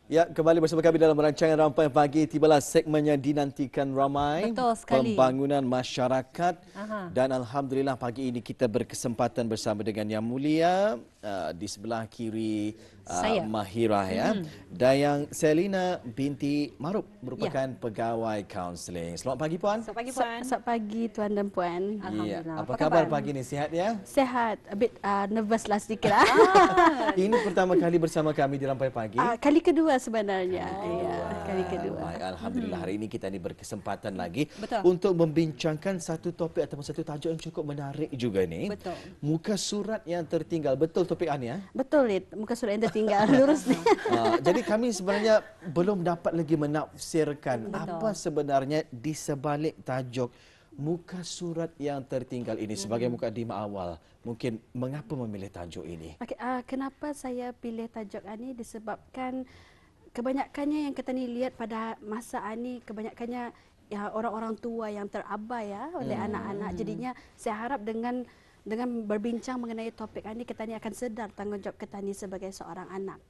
Ya, kembali bersama kami dalam rancangan Rampai Pagi. Tibalah segmen yang dinantikan ramai. Betul sekali. Pembangunan masyarakat. Aha. Dan Alhamdulillah pagi ini kita berkesempatan bersama dengan Yang Mulia di sebelah kiri Saya. Mahirah ya. Dayang Selina binti Marub merupakan pegawai kaunseling. Selamat pagi Puan. Selamat pagi Puan. Selamat pagi Tuan dan Puan. Ya. Alhamdulillah. Apa khabar pagi ini? Sihat ya? Sehat, a bit nervous lah sedikit lah. Ini pertama kali bersama kami di Rampai Pagi. Kali kedua sebenarnya. Kali kedua. Baik, Alhamdulillah hari ini kita ni berkesempatan lagi Betul. untuk membincangkan satu topik ataupun satu tajuk yang cukup menarik juga ni. Betul. Muka surat yang tertinggal. Betul topik Ani ya? Betul, Lid. Muka surat yang tertinggal. Lurus ni. Jadi kami sebenarnya belum dapat lagi menafsirkan Betul. apa sebenarnya di sebalik tajuk muka surat yang tertinggal ini sebagai mukadimah awal. Mungkin mengapa memilih tajuk ini? Okay, kenapa saya pilih tajuk ini disebabkan kebanyakannya yang kita ni lihat pada masa ini kebanyakannya ya orang-orang tua yang terabai ya oleh anak-anak. Jadinya saya harap dengan berbincang mengenai topik ini kita ni akan sedar tanggungjawab kita ni sebagai seorang anak.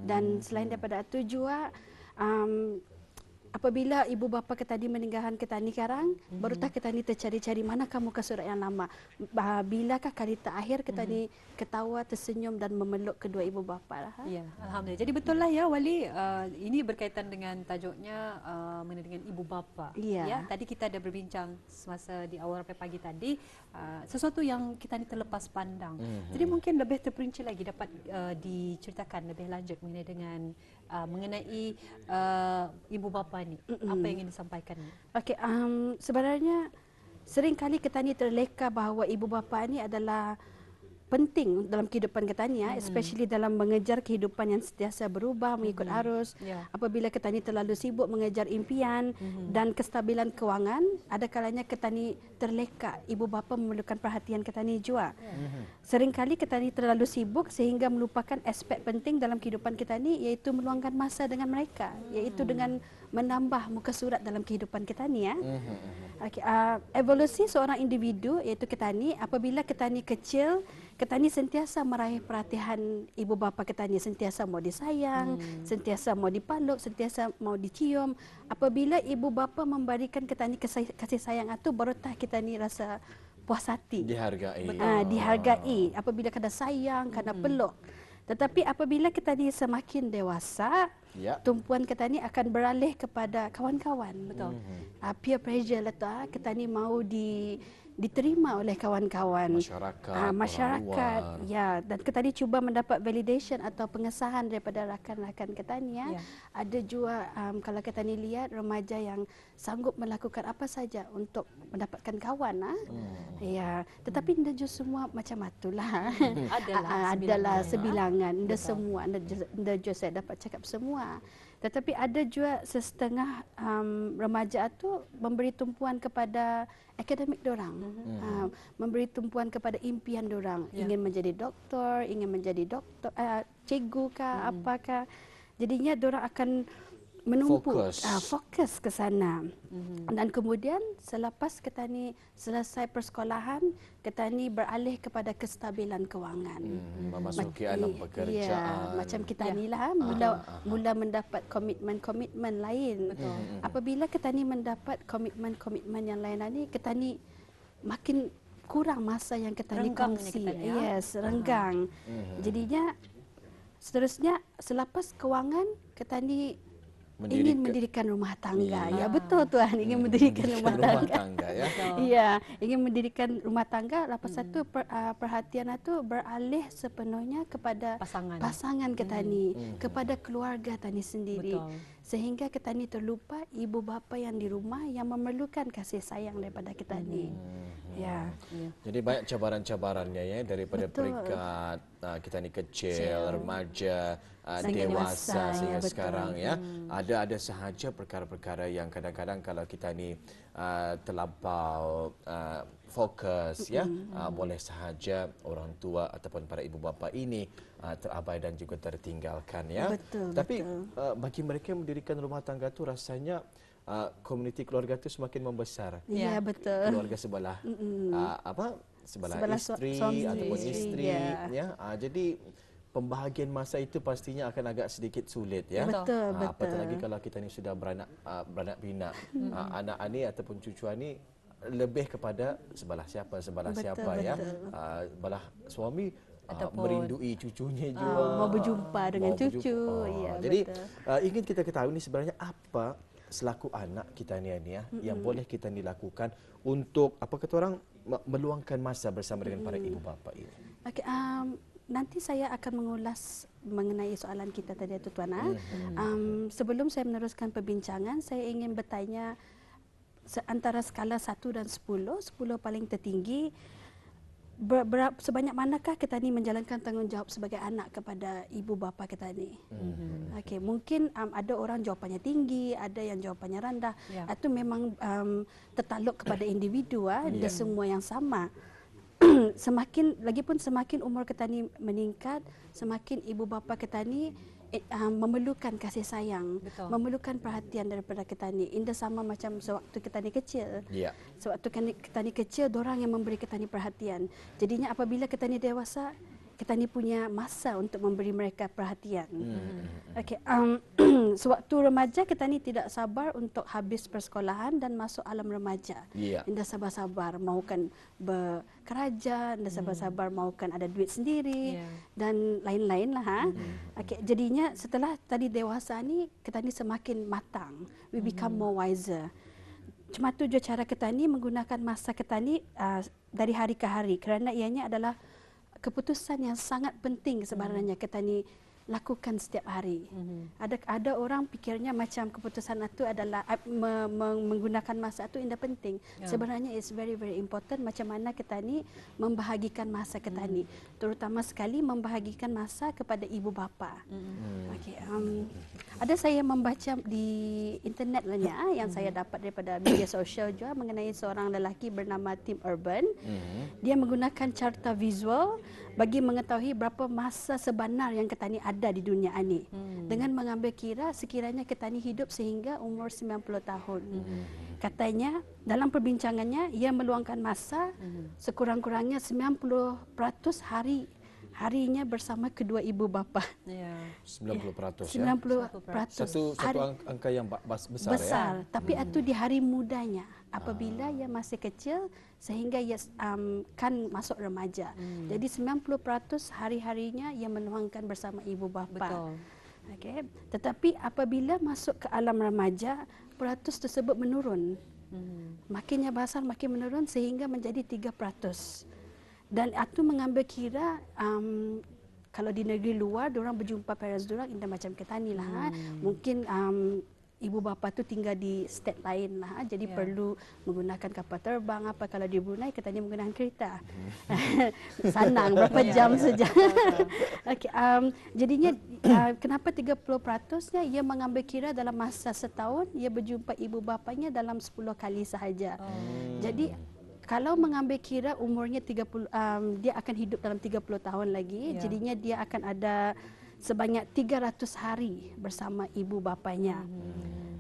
Dan selain daripada itu juga apabila ibu bapa kita ni meninggalkan kita ni sekarang, barutah kita ni tercari-cari manakah muka surat yang lama. Bilakah kali terakhir kita ni ketawa, tersenyum dan memeluk kedua ibu bapa lah. Ya, Alhamdulillah. Jadi betul lah ya Wali, ini berkaitan dengan tajuknya mengenai dengan ibu bapa. Ya. Ya, tadi kita ada berbincang semasa di awal Rampai Pagi tadi, sesuatu yang kita ni terlepas pandang. Jadi mungkin lebih terperinci lagi dapat diceritakan lebih lanjut mengenai dengan mengenai ibu bapa ni. Apa yang ingin disampaikan ni? Okey, sebenarnya seringkali kita ni terleka bahawa ibu bapa ni adalah penting dalam kehidupan kita ni ya, especially dalam mengejar kehidupan yang sentiasa berubah mengikut arus. Apabila kita ni terlalu sibuk mengejar impian dan kestabilan kewangan, ada kalanya kita ni terleka ibu bapa memerlukan perhatian kita ni juga. Seringkali kita ni terlalu sibuk sehingga melupakan aspek penting dalam kehidupan kita ni, iaitu meluangkan masa dengan mereka, iaitu dengan menambah muka surat dalam kehidupan kita ni ya. Okay, evolusi seorang individu iaitu kita ni, apabila kita ni kecil, kita ni sentiasa meraih perhatian ibu bapa kita ni, sentiasa mau disayang, sentiasa mau dipeluk, sentiasa mau dicium. Apabila ibu bapa memberikan kita ni kasih sayang itu, barutah kita ni rasa puas hati. Dihargai. Dihargai apabila kena sayang, kena peluk. Tetapi apabila kita ni semakin dewasa, tumpuan kita ni akan beralih kepada kawan-kawan. Betul. Peer pressure lah tu, kita ni mau diterima oleh kawan-kawan, masyarakat ya, dan kita ni cuba mendapat validation atau pengesahan daripada rakan-rakan kita ni ya. Ada juga kalau kita ni lihat remaja yang sanggup melakukan apa saja untuk mendapatkan kawan ya, tetapi tidak semua macam itulah. Adalah sebilangan, tidak semua, tidak juga saya dapat cakap semua. Tetapi ada juga setengah remaja itu memberi tumpuan kepada akademik dorang, memberi tumpuan kepada impian dorang, ingin menjadi doktor, cikgu kah, apakah. Jadinya dorang akan menumpuk fokus ke sana. Dan kemudian selepas kita ni selesai persekolahan, kita ni beralih kepada kestabilan kewangan. Memasuki alam pekerjaan. Ya, macam kita ni lah mula mendapat komitmen lain. Apabila kita ni mendapat komitmen yang lain ni, kita ni makin kurang masa yang kita ni kongsi. Renggang. Jadinya seterusnya selepas kewangan kita ni ingin mendirikan rumah tangga. Ya betul Tuan, ingin mendirikan rumah tangga ya. Ya, ingin mendirikan rumah tangga. Lepas itu perhatian itu beralih sepenuhnya kepada pasangan kita ni, kepada keluarga tani sendiri. Sehingga kita ni terlupa ibu bapa yang di rumah yang memerlukan kasih sayang daripada kita ni. Ya. Jadi banyak cabaran-cabarannya ya, daripada peringkat kita ni kecil, remaja, dewasa sehingga sekarang ya. Ada sahaja perkara-perkara yang kadang-kadang kalau kita ni terlampau fokus ya, boleh sahaja orang tua ataupun para ibu bapa ini terabai dan juga tertinggalkan ya. Tapi bagi mereka yang mendirikan rumah tangga tu rasanya komuniti keluarga itu semakin membesar. Ya, betul. Keluarga sebelah isteri ataupun isteri ya. Jadi pembahagian masa itu pastinya akan agak sedikit sulit ya. Betul, betul. Apatah lagi kalau kita ni sudah beranak pinak. Anak ni ataupun cucu ni lebih kepada sebelah siapa ya. Sebelah suami merindui cucunya juga. Mau berjumpa dengan cucu. Ya, jadi ingin kita ketahui ni sebenarnya apa selaku anak kita ni ya yang boleh kita ni lakukan untuk apa kata orang meluangkan masa bersama dengan para ibu bapa ini. Okey, nanti saya akan mengulas mengenai soalan kita tadi Tuan. Sebelum saya meneruskan perbincangan, saya ingin bertanya antara skala 1 dan 10 paling tertinggi, sebanyak manakah kita ni menjalankan tanggungjawab sebagai anak kepada ibu bapa kita ni? Okey, mungkin ada orang jawapannya tinggi, ada yang jawapannya rendah. Itu memang tertakluk kepada individu, dia semua yang sama. Semakin umur kita ni meningkat, semakin ibu bapa kita ni memerlukan kasih sayang, memerlukan perhatian daripada kita ni. Indah sama macam sewaktu kita ni kecil. Sewaktu kita ni kecil, dorang yang memberi kita ni perhatian. Jadinya apabila kita ni dewasa, kita ni punya masa untuk memberi mereka perhatian. Okey, sewaktu remaja kita ni tidak sabar untuk habis persekolahan dan masuk alam remaja. Indah sabar-sabar mahukan bekerja, indah sabar-sabar mahukan ada duit sendiri dan lain-lain lah. Okey, jadinya setelah tadi dewasa ni kita ni semakin matang. We become more wiser. Cuma tu je cara kita ni menggunakan masa kita ni dari hari ke hari, kerana ianya adalah keputusan yang sangat penting sebenarnya kita ni lakukan setiap hari. Ada orang fikirnya macam keputusan itu adalah menggunakan masa itu tidak penting. Sebenarnya it's very very important macam mana kita ni membahagikan masa kita ni. Terutama sekali membahagikan masa kepada ibu bapa. Okay, ada saya membaca di internet yang saya dapat daripada media sosial juga mengenai seorang lelaki bernama Tim Urban. Dia menggunakan carta visual bagi mengetahui berapa masa sebenar yang kita ni ada di dunia ini. Dengan mengambil kira sekiranya kita ni hidup sehingga umur 90 tahun. Katanya dalam perbincangannya ia meluangkan masa sekurang-kurangnya 90% harinya bersama kedua ibu bapa. 90% 90%. Satu angka yang besar. Tapi itu di hari mudanya apabila ia masih kecil sehingga ia kan masuk remaja. Jadi 90% hari-harinya ia meluangkan bersama ibu bapa. Okay. Tetapi apabila masuk ke alam remaja, peratus tersebut menurun. Makinnya besar makin menurun sehingga menjadi 3%. Dan itu mengambil kira kalau di negeri luar diorang berjumpa parents diorang indah macam kita ni lah. Mungkin ibu bapa tu tinggal di state lain lah. Jadi perlu menggunakan kapal terbang apa. Kalau di Brunei kita ni menggunakan kereta. Sanang berapa jam saja. Okay, jadinya kenapa 30%-nya ia mengambil kira dalam masa setahun ia berjumpa ibu bapanya dalam 10 kali sahaja. Jadi kalau mengambil kira umurnya 30, dia akan hidup dalam 30 tahun lagi, jadinya dia akan ada sebanyak 300 hari bersama ibu bapanya.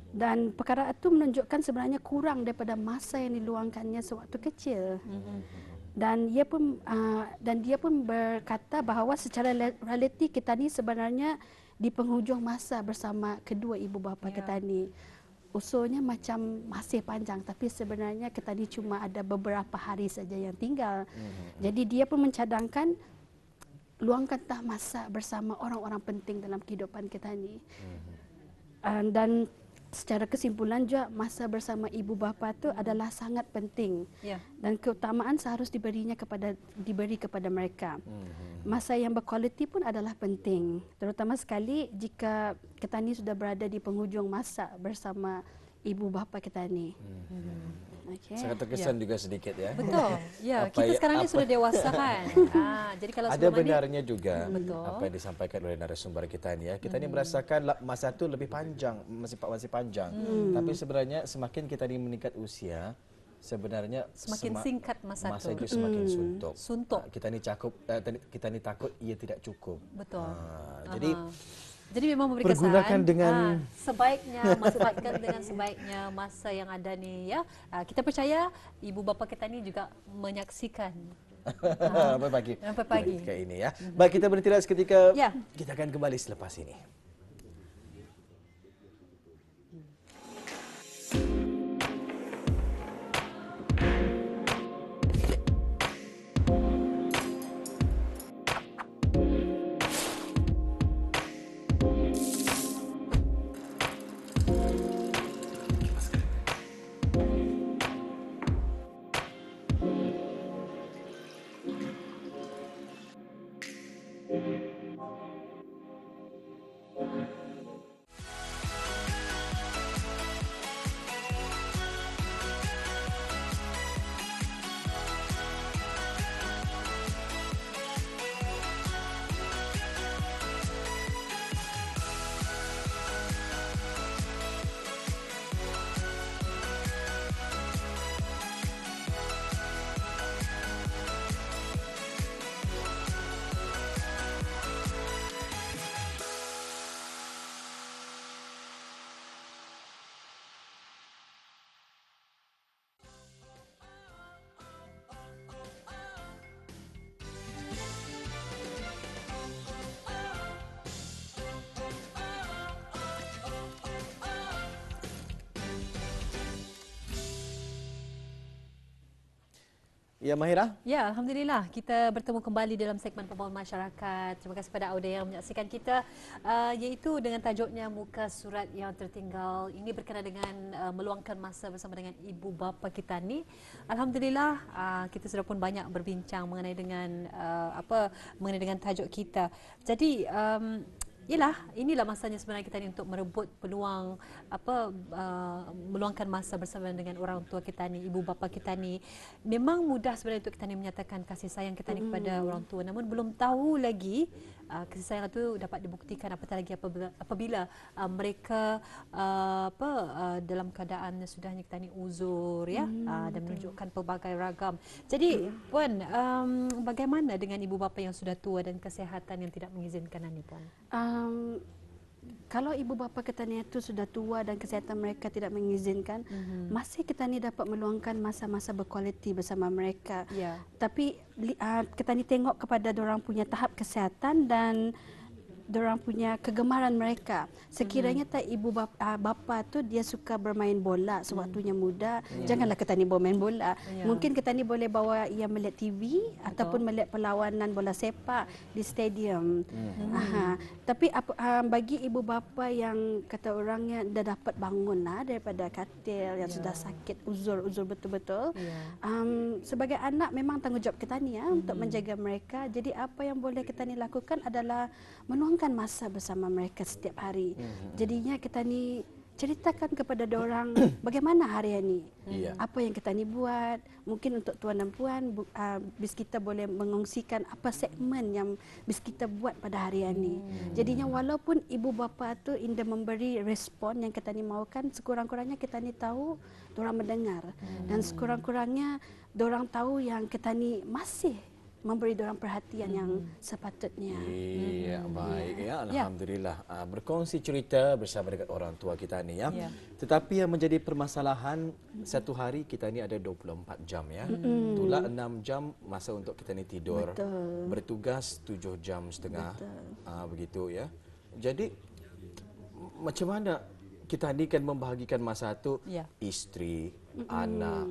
Dan perkara itu menunjukkan sebenarnya kurang daripada masa yang diluangkannya sewaktu kecil. Dan dia pun berkata bahawa secara realiti kita ni sebenarnya di penghujung masa bersama kedua ibu bapa kita ni. Usulnya macam masih panjang tapi sebenarnya kita ni cuma ada beberapa hari saja yang tinggal. Jadi dia pun mencadangkan luangkanlah masa bersama orang-orang penting dalam kehidupan kita ni. Dan secara kesimpulan juga masa bersama ibu bapa tu adalah sangat penting. Dan keutamaan seharusnya diberi kepada mereka. Masa yang berkualiti pun adalah penting. Terutama sekali jika kita ni sudah berada di penghujung masa bersama ibu bapa kita ni. Okay. Sangat terkesan juga sedikit ya. Betul. Ya, kita sekarang ni sudah dewasa kan. Jadi kalau ada benarnya juga apa yang disampaikan oleh narasumber kita ni ya. Kita ni merasakan masa tu lebih panjang, masih panjang. Tapi sebenarnya semakin kita ni meningkat usia, sebenarnya semakin singkat masa itu semakin suntuk. Kita ni takut ia tidak cukup. Betul. Jadi memang memberi kesan pergunakan dengan sebaiknya, manfaatkan dengan sebaiknya masa yang ada ni ya. Kita percaya ibu bapa kita ni juga menyaksikan Sampai pagi. Sampai pagi. Ketika ini ya. Baik, kita berhenti seketika. Ya. Kita akan kembali selepas ini. Ya, Mahira. Ya, Alhamdulillah kita bertemu kembali dalam segmen Pembangunan Masyarakat. Terima kasih kepada audio yang menyaksikan kita, iaitu dengan tajuknya Muka Surat Yang Tertinggal. Ini berkenaan dengan meluangkan masa bersama dengan ibu bapa kita ni. Alhamdulillah kita sudah pun banyak berbincang mengenai dengan tajuk kita. Jadi inilah masanya sebenarnya kita ni untuk merebut peluang meluangkan masa bersama dengan orang tua kita ni, ibu bapa kita ni. Memang mudah sebenarnya untuk kita ni menyatakan kasih sayang kita ni kepada orang tua, namun belum tahu lagi kasih sayang itu dapat dibuktikan apatah lagi apabila mereka dalam keadaan sudahnya kita ni uzur ya, dan menunjukkan pelbagai ragam. Jadi Puan, bagaimana dengan ibu bapa yang sudah tua dan kesihatan yang tidak mengizinkan ni, Puan? Kalau ibu bapa kita ni itu sudah tua dan kesihatan mereka tidak mengizinkan, masih kita ni dapat meluangkan masa-masa berkualiti bersama mereka. Yeah. Tapi kita ni tengok kepada dorang punya tahap kesihatan dan dorang punya kegemaran mereka. Sekiranya tak ibu bapa tu dia suka bermain bola sewaktunya muda, janganlah kita ni bermain bola. Mungkin kita ni boleh bawa ia melihat TV ataupun melihat perlawanan bola sepak di stadium. Tapi bagi ibu bapa yang kata orangnya dah dapat bangun daripada katil yang sudah sakit uzur betul-betul, sebagai anak memang tanggungjawab kita ni untuk menjaga mereka. Jadi apa yang boleh kita ni lakukan adalah menuangkan masa bersama mereka setiap hari. Jadinya kita ni ceritakan kepada diorang bagaimana harian ni, apa yang kita ni buat. Mungkin untuk tuan dan puan, bis kita boleh mengongsikan apa segmen yang bis kita buat pada harian ni. Jadinya walaupun ibu bapa tu indah memberi respon yang kita ni mahukan, sekurang-kurangnya kita ni tahu diorang mendengar, dan sekurang-kurangnya diorang tahu yang kita ni masih memberi dorang perhatian yang sepatutnya. Iya, baik ya, alhamdulillah. Berkongsi cerita bersama dengan orang tua kita ni ya. Tetapi yang menjadi permasalahan, satu hari kita ni ada 24 jam ya. Itulah 6 jam masa untuk kita ni tidur. Betul. Bertugas 7 jam setengah. Begitu ya. Jadi macam mana kita ni kan membahagikan masa tu, isteri, anak,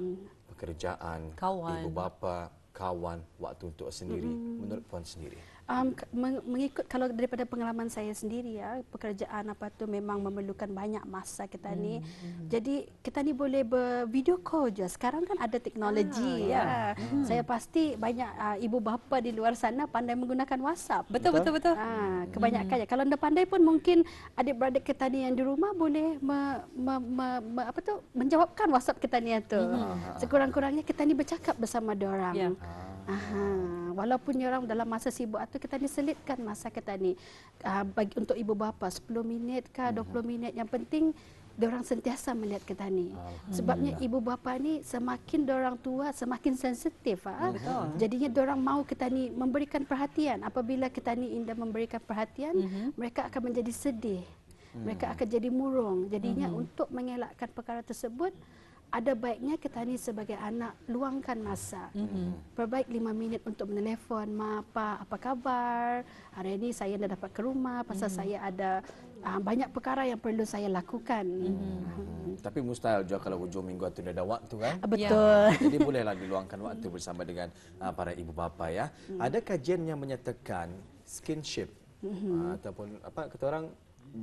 pekerjaan, kawan, ibu bapa, kawan, waktu untuk sendiri. Menurut puan sendiri? Mengikut kalau daripada pengalaman saya sendiri ya, pekerjaan apa tu memang memerlukan banyak masa kita ni. Jadi kita ni boleh bervideo call je. Sekarang kan ada teknologi ya. Saya pasti banyak ibu bapa di luar sana pandai menggunakan WhatsApp. Betul. Kebanyakan kalau anda pandai pun mungkin adik-beradik kita ni yang di rumah boleh menjawabkan WhatsApp kita ni tu. Sekurang-kurangnya kita ni bercakap bersama diorang. Walaupun orang dalam masa sibuk atau kita ni selitkan masa kita ni bagi untuk ibu bapa 10 minit ke 20 minit, yang penting diorang sentiasa melihat kita ni. Sebabnya ibu bapa ni semakin diorang tua semakin sensitif. Jadinya diorang mau kita ni memberikan perhatian. Apabila kita ni indah memberikan perhatian, mereka akan menjadi sedih. Mereka akan jadi murung. Jadinya untuk mengelakkan perkara tersebut, ada baiknya kita ni sebagai anak luangkan masa. Perbaik 5 minit untuk menelefon, "Ma, apa khabar? Hari ini saya dah dapat ke rumah pasal saya ada banyak perkara yang perlu saya lakukan." Tapi mustahil juga kalau hujung minggu itu ada waktu kan? Betul. Jadi bolehlah diluangkan waktu bersama dengan para ibu bapa ya. Ada kajian yang menyatakan skinship ataupun apa kata orang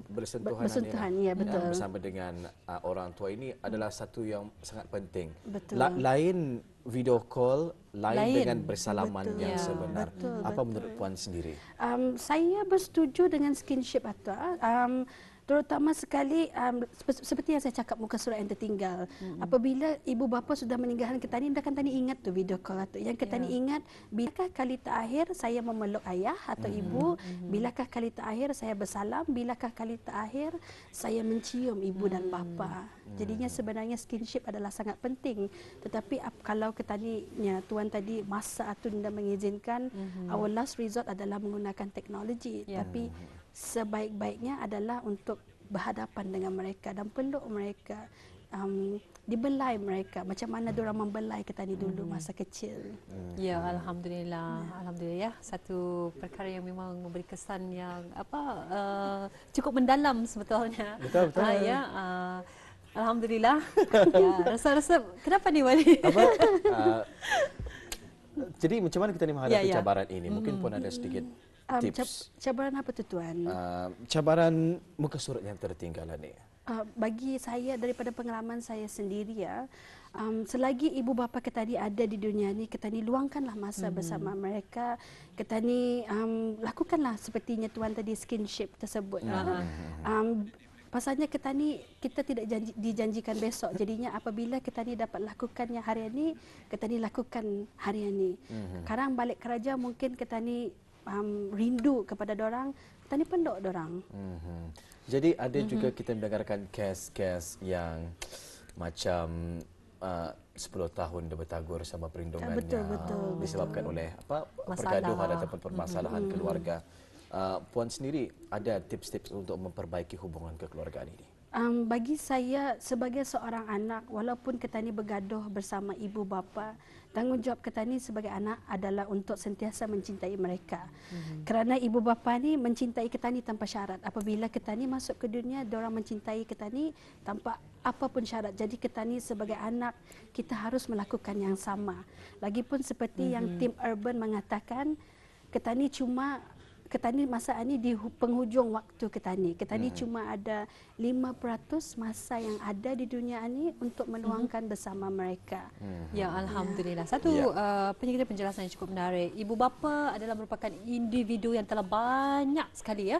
bersentuhan, ya betul. Bersama dengan orang tua ini adalah satu yang sangat penting. Betul. Lain video call, lain dengan bersalaman betul. yang sebenar. Betul, Apa menurut puan sendiri? Saya bersetuju dengan skinship atau terutama sekali seperti yang saya cakap muka surat yang tertinggal. Apabila ibu bapa sudah meninggalkan kita ni, kan tadi ingat tu video call atau yang kita ni ingat, bilakah kali terakhir saya memeluk ayah atau ibu, bilakah kali terakhir saya bersalam, bilakah kali terakhir saya mencium ibu dan bapa. Jadinya sebenarnya skinship adalah sangat penting. Tetapi kalau kita ni tuan tadi masa atunda mengizinkan, our last resort adalah menggunakan teknologi. Tapi sebaik-baiknya adalah untuk berhadapan dengan mereka dan peluk mereka, dibelai mereka macam mana diorang membelai kita ni dulu masa kecil. Ya, alhamdulillah. Alhamdulillah ya. Satu perkara yang memang memberi kesan yang cukup mendalam sebetulnya. Betul. Alhamdulillah. Ya, rasa-rasa kenapa ni Wali? Jadi macam mana kita ni menghadapi cabaran ini? Mungkin pun ada sedikit tips. Cabaran apa tu tuan? Cabaran muka surat yang tertinggal ni. Bagi saya daripada pengalaman saya sendiri ya, selagi ibu bapa kita ni ada di dunia ni, kita ni luangkanlah masa bersama mereka. Kita ni lakukanlah sepertinya tuan tadi skinship tersebut. Pasalnya kita tidak dijanjikan besok. Jadinya apabila kita ni dapat lakukannya hari ini, kita ni lakukan hari ini. Sekarang balik kerja mungkin kita ni rindu kepada dorang, kita ni pendok dorang. Jadi ada juga kita mendengarkan kes-kes yang macam 10 tahun dia bertagur sama perlindungannya. Betul. Disebabkan oleh pergaduhan ataupun permasalahan keluarga. Puan sendiri ada tips-tips untuk memperbaiki hubungan kekeluargaan ini? Bagi saya sebagai seorang anak, walaupun kita ni bergaduh bersama ibu bapa, tanggungjawab kita ni sebagai anak adalah untuk sentiasa mencintai mereka. Kerana ibu bapa ni mencintai kita ni tanpa syarat. Apabila kita ni masuk ke dunia, diorang mencintai kita ni tanpa apapun syarat. Jadi kita ni sebagai anak, kita harus melakukan yang sama. Lagipun seperti yang tim urban mengatakan, kita ni masa ni di penghujung waktu kita ni cuma ada 5% masa yang ada di dunia ni untuk meluangkan bersama mereka. Ya, alhamdulillah. Satu penjelasan yang cukup menarik. Ibu bapa adalah merupakan individu yang telah banyak sekali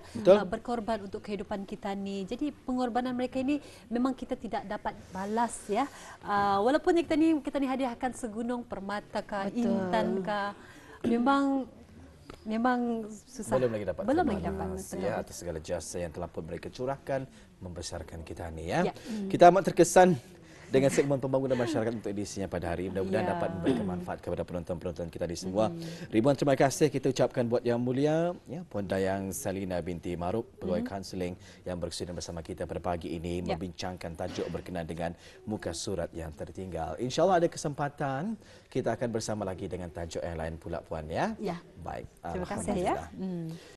berkorban untuk kehidupan kita ni. Jadi pengorbanan mereka ini memang kita tidak dapat balas ya. Walaupun kita ni hadiahkan segunung permata kah, intan kah, memang susah. Belum lagi dapat. Ya, atas segala jasa yang telah pun mereka curahkan membesarkan kita ni ya. Kita amat terkesan dengan segmen pembangunan masyarakat untuk edisinya pada hari ini. Mudah-mudahan dapat memberikan manfaat kepada penonton-penonton kita di semua. Ribuan terima kasih kita ucapkan buat Yang Mulia Puan Dayang Salina binti Maruk, pegawai kaunseling yang bersedia bersama kita pada pagi ini membincangkan tajuk berkenaan dengan muka surat yang tertinggal. InsyaAllah ada kesempatan kita akan bersama lagi dengan tajuk yang lain pula Puan ya. Ya. Baik. Terima kasih ya.